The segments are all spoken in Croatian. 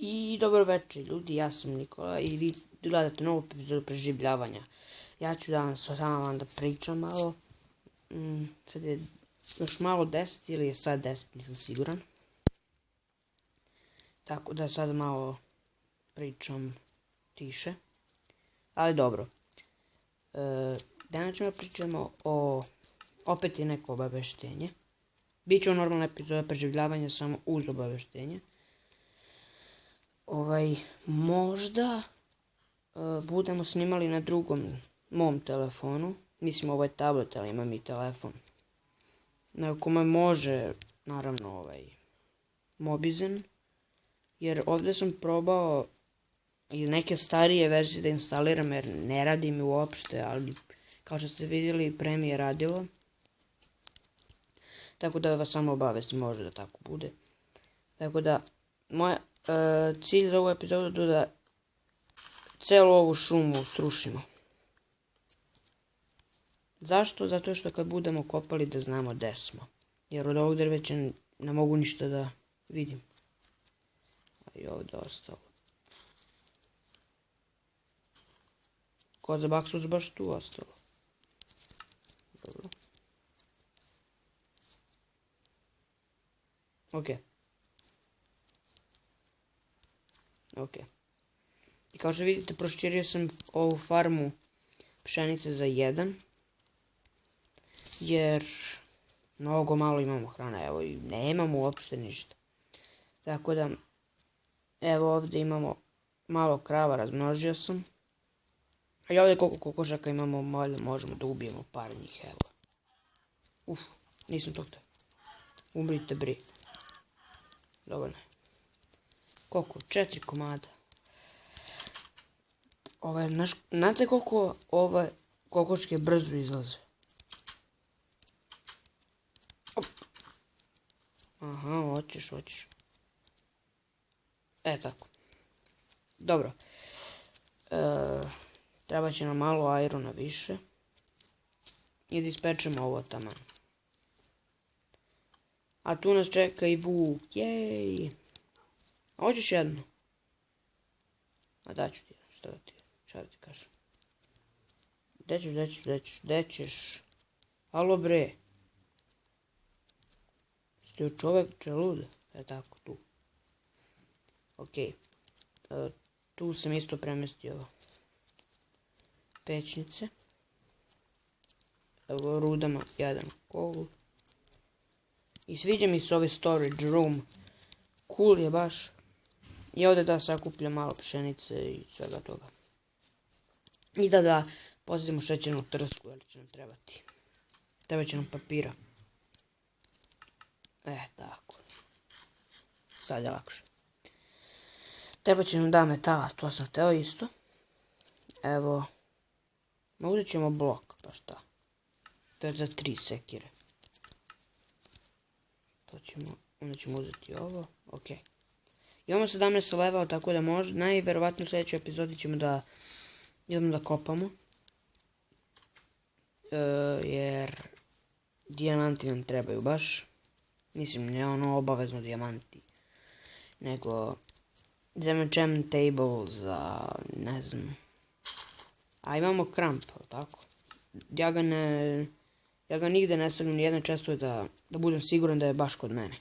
I dobro večer ljudi, ja sam Nikola i vi gledate novu epizodu preživljavanja. Ja ću danas sa vama da pričam malo. Sad je još malo 10 ili je sad 10, nisam siguran. Tako da sad malo pričam tiše. Ali dobro. Danas ćemo pričamo o... Opet je neko obaveštenje. Biće normalna epizoda preživljavanja samo uz obaveštenje. Možda budemo snimali na drugom mom telefonu. Mislim ovo je tablet, ali imam i telefon. Na kome može, naravno, Mobizen. Jer ovdje sam probao i neke starije verzije da instaliram jer ne radi mi uopšte, ali kao što ste vidjeli pre mi je radilo. Tako da vas samo obavestim, može da tako bude. Tako da, moj cilj za ovu epizodu je da celu ovu šumu srušimo. Zašto? Zato što kad budemo kopali da znamo gdje smo. Jer od ovog drveća ne mogu ništa da vidim. A i ovdje ostalo. Kod za baksus baš tu ostalo. Dobro. Ok. I kao što vidite, proširio sam ovu farmu pšenice za 1. Jer mnogo malo imamo hrane, evo i nemamo uopšte ništa. Tako da, evo ovdje imamo malo krava, razmnožio sam. A i ovdje koliko kokošaka imamo, možemo da ubijemo par njih, evo. Nisam to htio. Umrite bre. Dovoljno je. Koliko? 4 komada. Znate koliko ove kokoške brzo izlaze? Aha, hoćeš. Tako. Dobro. Treba će nam malo irona više. I da ispečemo ovo taman. A tu nas čeka i vuk. Jej! Hoćeš jednu? A daću ti, šta da ti kažem. Gdje ćeš? Alo bre. Ste čovjek lud? Tako, tu. Ok. Tu sam isto premestio pećnice. Evo rudama jedan kol. I sviđa mi se ovaj storage room. Cool je baš. I ovdje da sakupljam malo pšenice i svega toga. I da posjetimo šećernu trsku, jer će nam trebati. Treba će nam papira. Tako. Sad je lakše. Treba će nam da metala, to sam hteo isto. Evo. Uzet ćemo blok, pa šta. To je za 3 sekire. Onda ćemo uzeti ovo, ok. Imamo 17 level, tako da najverovatnije u sljedećoj epizodi ćemo da idemo da kopamo. Jer dijamanti nam trebaju baš. Mislim, ne ono obavezno dijamanti. Nego enchantment table za, ne znam. A imamo kramp, tako. Ja ga nigde ne stavljam ni jednoj čestu da budem siguran da je baš kod mene.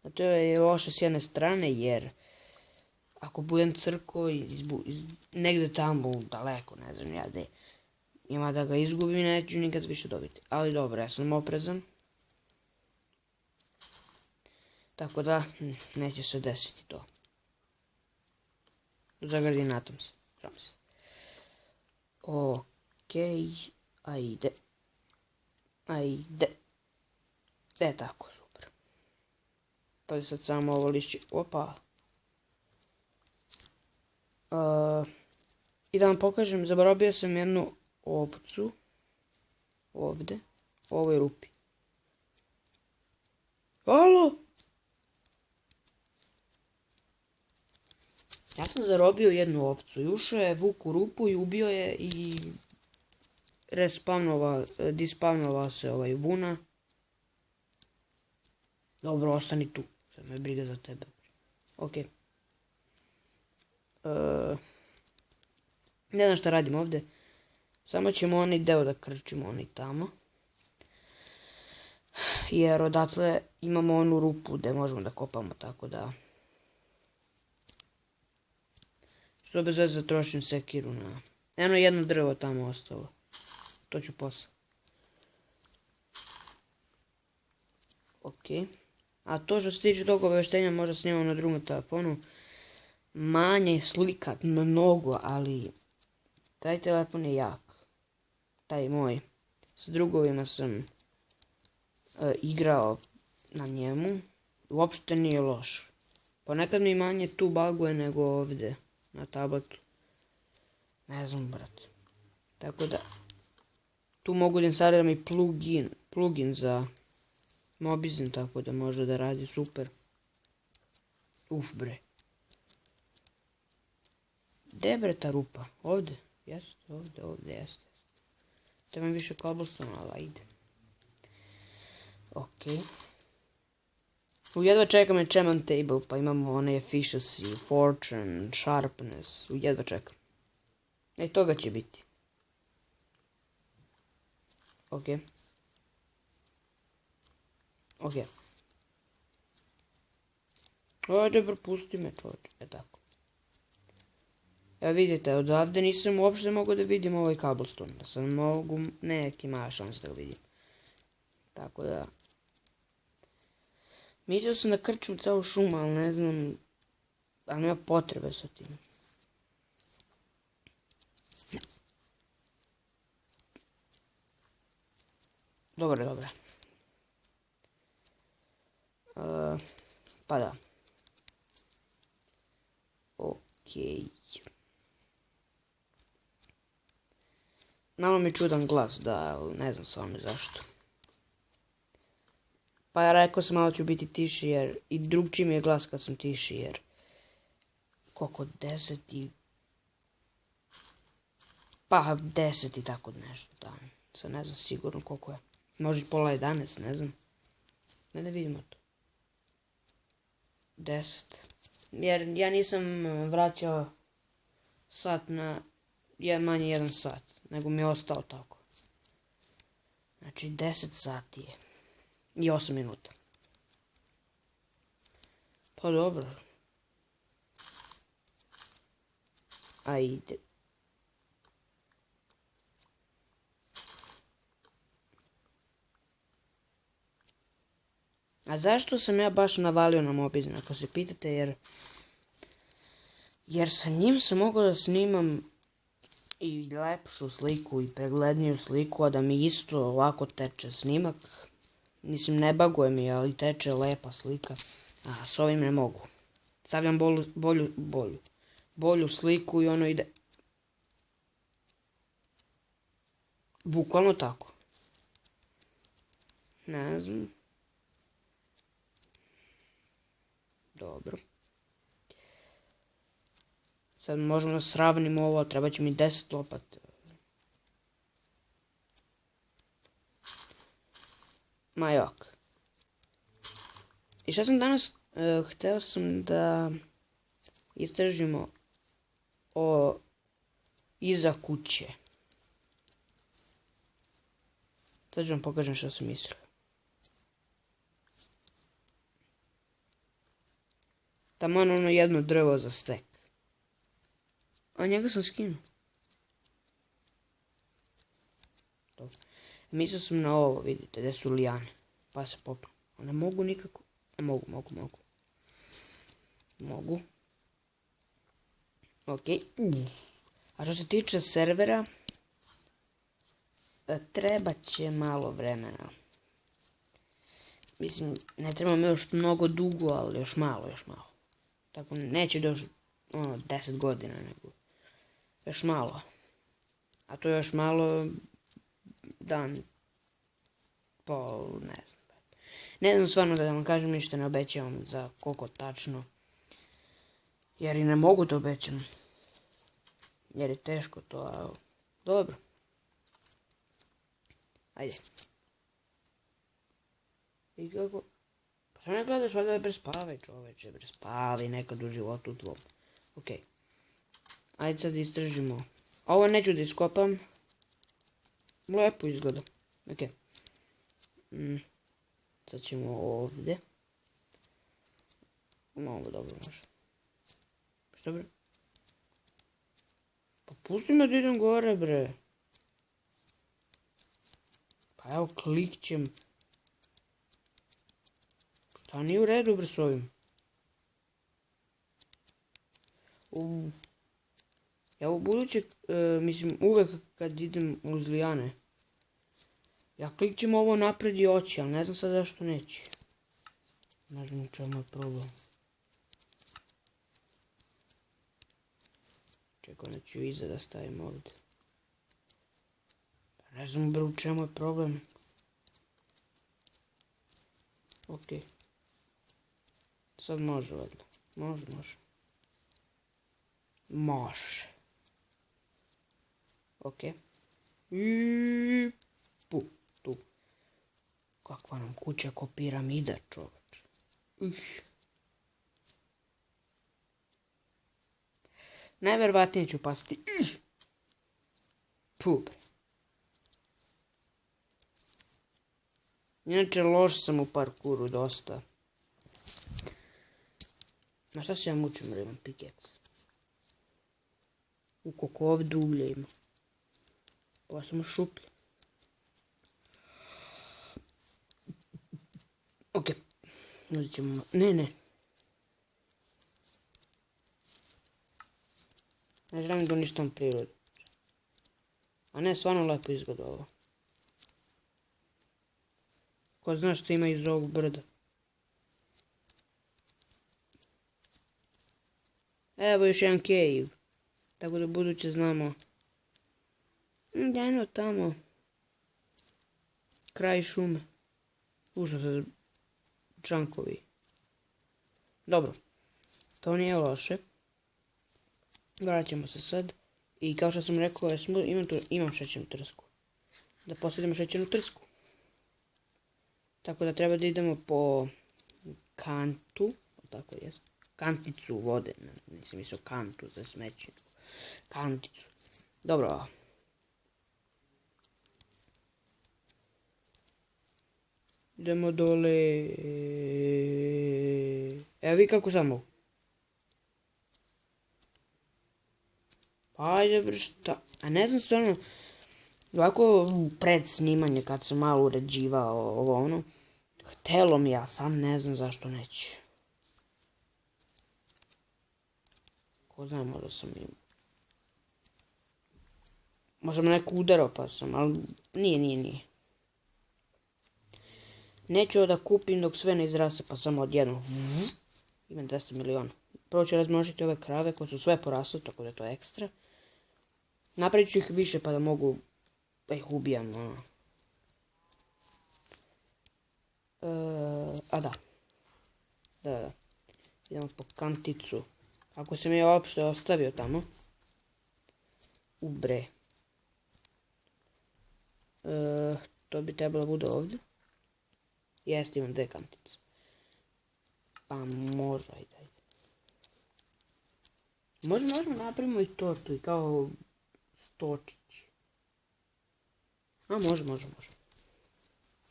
A to je loše s jedne strane jer ako budem crko negdje tamo daleko, ne znam ja gdje, ima da ga izgubim i neću nikad više dobiti. Ali dobro, ja sam oprezan. Tako da neće se desiti to. Zagradinatam se. Ok, ajde. Tako, super. Pa je sad samo ovo lišće. Opa. I da vam pokažem, zaboravio sam jednu ovcu. Ovdje. U ovoj rupi. Alo! Ja sam zarobio jednu ovcu i ušao je vuk u rupu i ubio je i dispavnova se vuna. Dobro, ostani tu. Sad me briga za tebe. Ok. Ne znam šta radim ovdje. Samo ćemo onaj deo da krčimo, onaj tamo. Jer odatle imamo onu rupu gdje možemo da kopamo, tako da... Što bez veze trošim sekiru na... Eno jedno drvo tamo ostalo. To ću posle. Ok. A to što se tiče tog obaveštenja možda snimam na drugom telefonu. Manje slika, mnogo, ali... Taj telefon je jak. Taj moj. S drugovima sam igrao na njemu. Uopšte nije loš. Ponekad mi manje tu baguje nego ovdje. Na tabletu. Ne znam, brate. Tako da... Tu mogu da instaliram i plugin za Mobizen, tako da može da radi super. Uf, bre. Gdje je bre ta rupa? Ovdje? Jeste, ovdje, jeste. Treba mi više cobblestone, ali ajde. Ok. Jedva čekam enchantment table, pa imamo one efficiency, fortune, sharpness. Jedva čekam. Toga će biti. Ok. Ok. Ajde, propusti me, čovječe. Tako. Evo vidite, odavde nisam uopšte mogao da vidim ovaj cobblestone. Da sam mogu neki mala šans da ga vidim. Tako da... Mislio sam da krčim celu šumu, ali ne znam... Ali nema potrebe sa tim. Dobro. Pa da. Okej. Malo mi čudan glas, da, ne znam samo zašto. Pa ja rekao sam malo ću biti tiši jer... I drugčiji mi je glas kad sam tiši jer... Koliko 10 i... Pa 10 i tako nešto, da. Sad ne znam sigurno koliko je. Možda pola 11, ne znam. Ne da vidimo to. 10. Jer ja nisam vraćao sat na manje 1 sat. Nego mi je ostao tako. Znači 10 sati je. I 8 minuta. Pa dobro. Ajde. A zašto sam ja baš navalio na Mobizen, ako se pitate, jer sa njim sam mogao da snimam i lepšu sliku i pregledniju sliku, a da mi isto ovako teče snimak. Mislim, ne baguje mi, ali teče lepa slika, a s ovim ne mogu. Stavljam bolju sliku i ono ide. Bukvalno tako. Ne znam. Dobro. Sad možemo da sravnimo ovo, treba će mi 10 lopata. Ma jok. I šta sam danas, hteo sam da istražimo iza kuće. Sad ću vam pokažem što sam mislio. Tamo je ono jedno drvo za stek. A njega sam skinuo. Dobro. Mislio sam na ovo, vidite, gdje su lijane. Pa se popnu. A ne mogu nikako. Mogu. Ok. A što se tiče servera, treba će malo vremena. Mislim, ne trebamo još mnogo dugo, ali još malo. Tako neće doći 10 godina, nego još malo. A to još malo dan, pol, ne znam. Ne znam stvarno da vam kažem ništa, ne obećavam za koliko tačno. Jer i ne mogu da obećam. Jer je teško to, ali dobro. Ajde. I kako... Pa što ne gledaš, valjda prespavaj čoveče, prespavaj nekad u životu tvom. Okej. Ajde sad istražimo. Ovo neću da iskopam. Lepo izgleda. Ok. Sad ćemo ovdje. Ovo dobro može. Što bre? Pa pusti me da idem gore bre. Pa evo klikćem. Šta nije u redu bre s ovim? Ja u buduće, mislim uvek kad idem uz lijane. Ja klikćem ovo napred i oći, ali ne znam sad zašto neće. Ne znam čemu je problem. Čekaj, neću iza da stavim ovdje. Ne znam bre u čemu je problem. Ok. Sad može valjda. Može. Može. Ok. I tu. Kakva nam kuća ko piramida, čoveč. Najverovatnije ću pasti. Bre. Inače loš sam u parkuru dosta. Ma šta se ja mučim jer imam pikeks? Koliko ovdje uglja ima. Ovo samo šuplje. Ok. Uzet ćemo... Ne. Ne želim da uništam prirodu. A ne, stvarno lepo izgleda ovo. Ko zna što ima iz ovog brda. Evo još jedan cave. Tako da buduće znamo. Eno tamo. Kraj šume. Ušao se čankovi. Dobro. To nije loše. Vraćamo se sad. I kao što sam rekao, imam šećernu trsku. Da posjedimo šećernu trsku. Tako da treba da idemo po kantu. Tako jest. Kanticu vode. Nisam mislio kantu za smeće. Kanticu. Dobro. Idemo dole. Evo vi kako samo. Ajde bre šta. A ne znam stvarno. Ovako pred snimanje kad sam malo uređivao ovo ono. Htelo mi ja sam ne znam zašto neće. Ko zna, možda sam imao. Možda me neko udarao pa sam, ali nije. Neću da kupim dok sve ne izraste pa samo odjedno. Imam 200 miliona. Prvo ću razmnožiti ove krave koje su sve porasle, tako da je to ekstra. Napravit ću ih više pa da mogu da ih ubijam. A da. Idemo po kanticu. Ako sam je uopšte ostavio tamo. Bre. To bi trebalo bude ovdje. Jeste, imam 2 kantice. Pa može, ajde. Možemo napravimo i tortu i kao stočić. A može.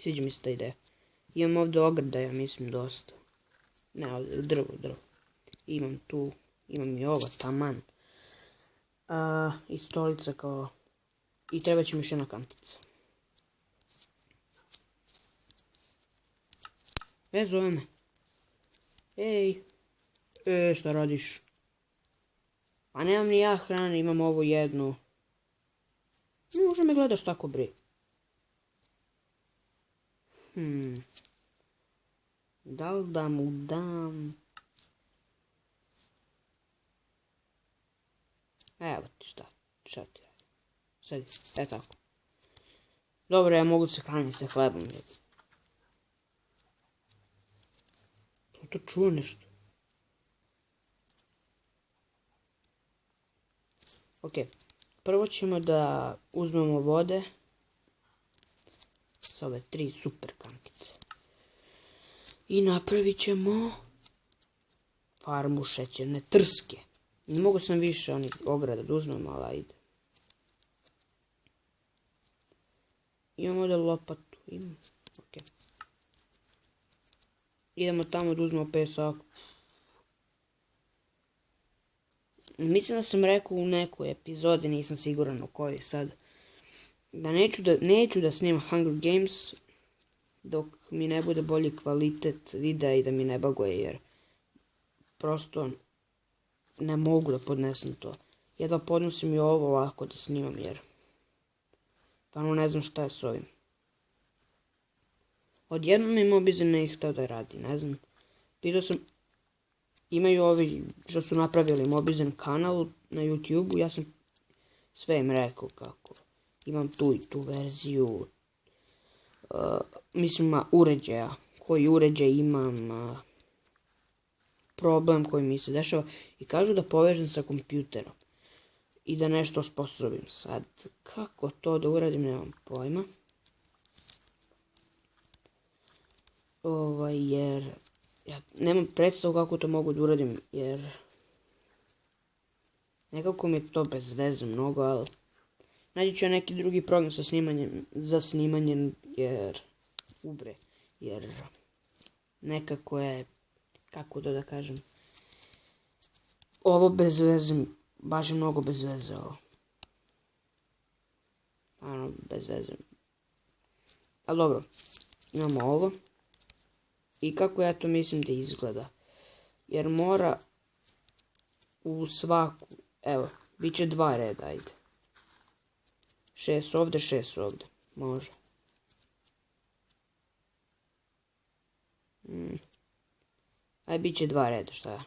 Sviđa mi se ta ideja. Imam ovdje ogrdaja, mislim dosta. Ne, ovdje drvo. Imam tu, imam i ovo, taman. I stolica kao... I treba će mi još jedna kantica. Zove me. Ej. Šta radiš? Pa nemam ni ja hrane, imam ovo jednu. Ne može me gledaš tako bre. Da li da mu dam? Evo ti šta ti radi. Sedi, tako. Dobro, ja mogu se hraniti sa hlebom. To čuo nešto. Ok, prvo ćemo da uzmemo vode. S ove 3 super kantice. I napravit ćemo farmu šećerne trske. Ne mogu sam više onih ograda da uzmem, ali ajde. Imam ovdje lopatu, imam, ok. Idemo tamo da uzmemo pesak. Mislim da sam rekao u nekoj epizodi, nisam siguran u kojoj sad, da neću da snimam Hunger Games dok mi ne bude bolji kvalitet videa i da mi ne baguje, jer prosto ne mogu da podnesem to. Jedva podnosim i ovo ovako da snimam, jer stvarno ne znam šta je s ovim. Odjednom mi Mobizen ne ih htio da radi, ne znam. Vidio sam, imaju ovi što su napravili Mobizen kanal na YouTube-u, ja sam sve im rekao kako. Imam tu i tu verziju, mislim uređaja, koji uređaj imam, problem koji mi se dešava i kažu da povežem sa kompjuterom i da nešto osposobim. Sad, kako to da uradim, nemam pojma. Jer ja nemam predstavu kako to mogu da uradim, jer nekako mi je to bez veze mnogo, ali naći ću neki drugi program za snimanje, jer nekako je, kako da kažem, ovo bez veze, baš je mnogo bez veze ovo. Ano, bez veze. Ali dobro, imamo ovo. I kako ja to mislim da izgleda. Jer mora u svaku, evo, bit će 2 reda, ajde. 6 ovdje, 6 ovdje, može. Aj, bit će 2 reda, šta je?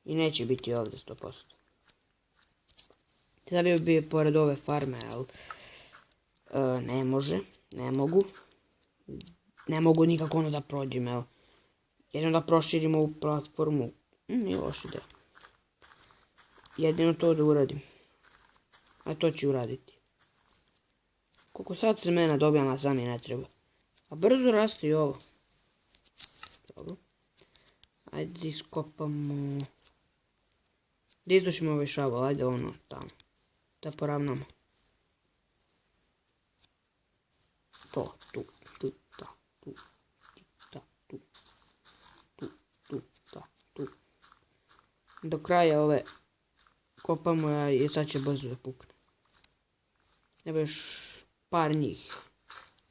I neće biti ovdje 100%. Sad bi bio pored ove farme, ali ne može, ne mogu. Ne mogu nikako ono da prođem, evo. Jedino da proširim ovu platformu. Nije loša ideja. Jedino to da uradim. A to ću uraditi. Koliko sad semena dobijam, a sami ne treba. A brzo raste i ovo. Dobro. Ajde da iskopamo. Da izdušimo ovaj šaval, ajde ono tamo. Da poravnamo. To, tu, ta, tu, ta, tu, ta, tu. Do kraja ove kopamo i sad će brzo da pukne. Evo još par njih.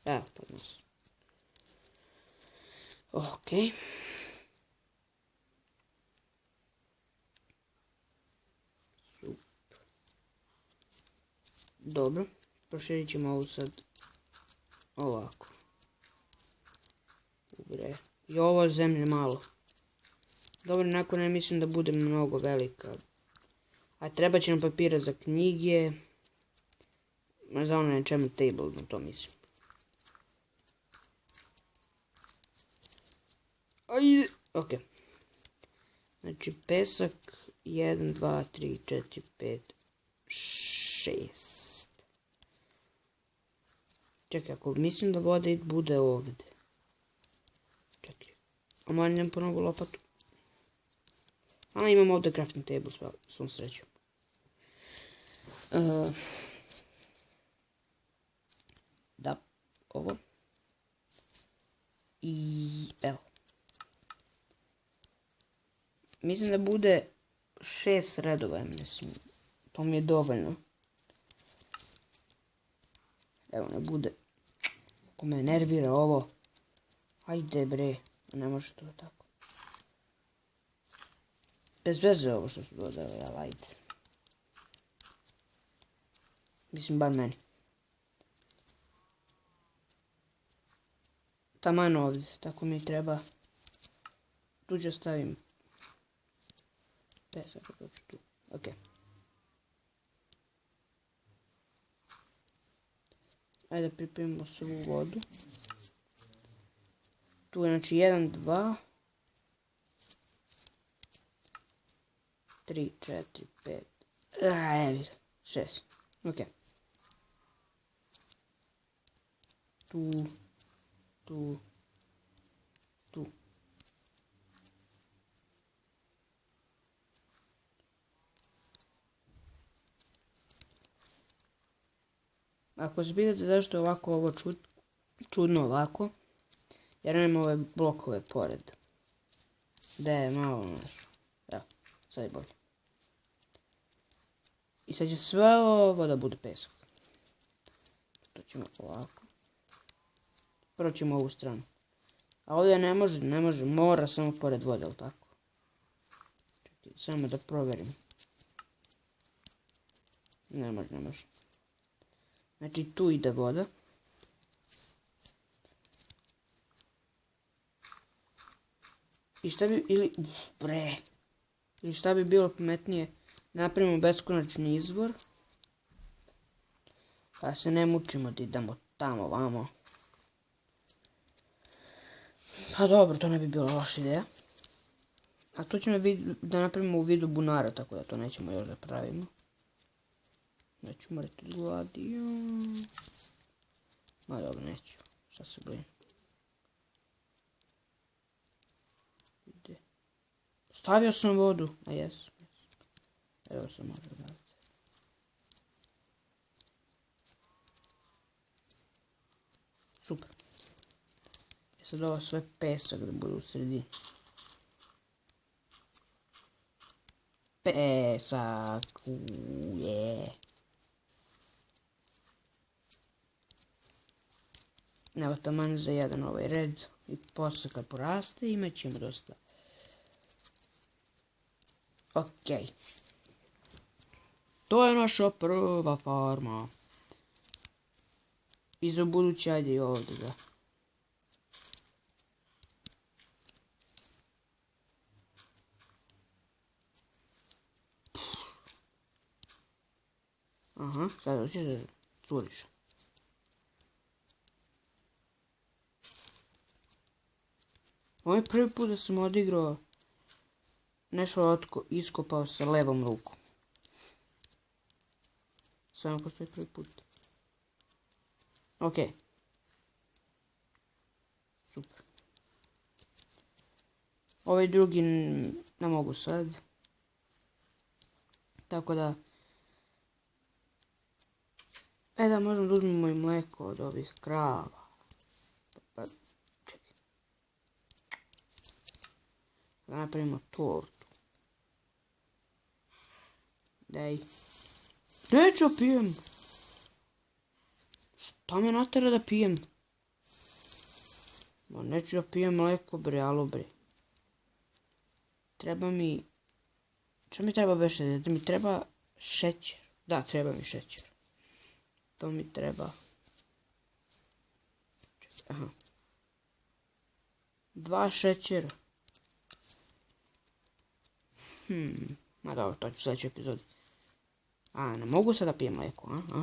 Evo pod nas. Ok. Dobro. Proširit ćemo ovu sad ovako. Dobre. I ovo zemlje malo. Dobro, nakon ne mislim da bude mnogo velika. A treba će nam papira za knjige. Za ono nečemu table, na to mislim. Ajde. Ok. Znači pesak 1, 2, 3, 4, 5, 6. Čekaj, ako mislim da voda bude ovdje. Čekaj. Omanjam ponovo lopatu. A imam ovdje crafting table, svom srećom. Da, ovo. I evo. Mislim da bude 6 redova, mislim. To mi je dovoljno. Evo, ne bude. Ako me nervira ovo. Ajde bre, ne može to tako. Bez veze ovo što su dodali, ali ajde. Mislim, bar meni. Taman ovdje, tako mi treba. Tu ću stavim pesak, to ću tu. Ok. Ajde pripremimo svu vodu. Tu je znači 1, 2, 3, 4, 5, evo 6. Ok. Tu. Ako se pitate zašto je ovako ovo čudno ovako, jer nema ove blokove pored. Da je malo nešto. Evo, sad je bolje. I sad će sve ovo da bude pesak. To ćemo ovako. Prvo ćemo ovu stranu. A ovdje ne može, mora samo pored vode, ali tako. Čekaj, samo da provjerim. Ne može. Znači tu ide voda. I šta bi, ili šta bi bilo pametnije, napravimo beskonačni izvor. Pa se ne mučimo da idemo tamo, vamo. Pa dobro, to ne bi bila loša ideja. A to ćemo da napravimo u vidu bunara, tako da to nećemo još da pravimo. Neću morati od gladi. Ma dobro, neću. Šta se bojim. Stavio sam vodu. A jesam. Evo se može raditi. Super. I sad ovo sve pesak da bude u sredini. Pesak. Evo taman za jedan ovaj red. I posle kad poraste imat ćemo dosta. Okej. To je naša prva farma. I za buduće ajde i ovdje da. Aha, sad hoćeš da curiš. Ovo je prvi put da sam odigrao nešto iskopao sa levom rukom. Samo postoji prvi put. Ok. Super. Ovaj drugi ne mogu sad. Tako da. Da možemo da uzmemo i mleko od ovih krava. Pa, čekaj. Da napravimo tortu. Daj. Neću pijem. Šta me natera da pijem? Ma neću da pijem mleko, bre, alo bre. Treba mi... Što mi treba beše? Da mi treba šećer. Da, treba mi šećer. To mi treba... Aha. 2 šećera. Ma dobro, to ću sljedeći epizod. A, ne mogu sada pijem mlijeko, a?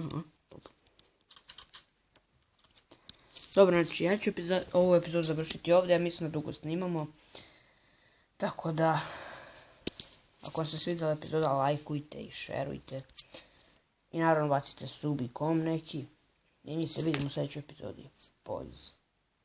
Dobro, znači ja ću ovu epizodu završiti ovdje, ja mislim da dugo snimamo. Tako da, ako vam se svidjela epizoda, lajkujte i šerujte. I naravno bacite sub i kom neki. I mi se vidimo u sljedećoj epizodi. Poz.